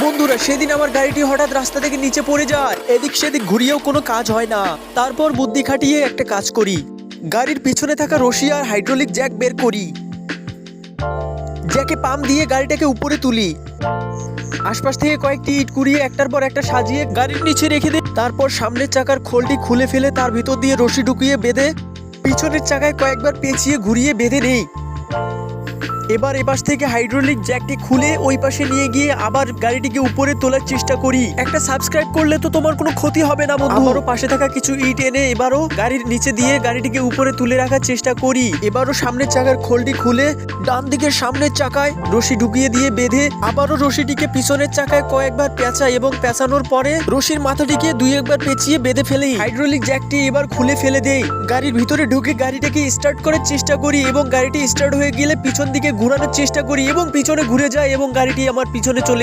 বন্ধুরা, সেদিন আমার গাড়িটি হঠাৎ রাস্তা থেকে নিচে পড়ে যায়। এদিক সেদিক ঘুরিয়েও কোনো কাজ হয় না। তারপর বুদ্ধি খাটিয়ে একটা কাজ করি, গাড়ির পিছনে থাকা রশি আর হাইড্রোলিক জ্যাক বের করি, জ্যাকে পাম্প দিয়ে গাড়িটাকে উপরে তুলি, আশপাশ থেকে কয়েকটি ইট কুড়িয়ে একটার পর একটা সাজিয়ে গাড়ির নিচে রেখে দিই। তারপর সামনের চাকার খোলটি খুলে ফেলে তার ভিতর দিয়ে রশি ঢুকিয়ে বেঁধে পিছনের চাকায় কয়েকবার পেঁচিয়ে ঘুরিয়ে বেঁধে নেই। এবার এপাশ থেকে হাইড্রোলিক জ্যাকটি খুলে ওই পাশে নিয়ে গিয়ে আবার গাড়িটিকে উপরে তোলার চেষ্টা করি। একটা সাবস্ক্রাইব করলে তো তোমার কোনো ক্ষতি হবে না বন্ধু। আবারও পাশে থাকা কিছু ইট এনে এবারও গাড়ির নিচে দিয়ে গাড়িটিকে উপরে তুলে রাখার চেষ্টা করি। এবারও সামনের চাকার খোলটি খুলে ডান দিকের সামনের চাকায় রশি ঢুকিয়ে দিয়ে বেঁধে আবারও রশিটিকে পিছনের চাকায় কয়েকবার পেঁচাই এবং পেঁচানোর পরে রশির মাথাটিকে দুই একবার পেঁচিয়ে বেঁধে ফেলি। হাইড্রোলিক জ্যাকটি এবার খুলে ফেলে দেই, গাড়ির ভিতরে ঢুকে গাড়িটাকে স্টার্ট করার চেষ্টা করি এবং গাড়িটি স্টার্ট হয়ে গেলে পিছন দিকে ঘোরানোর চেষ্টা করি এবং পিছনে ঘুরে যায় এবং গাড়িটি আমার পিছনে চলে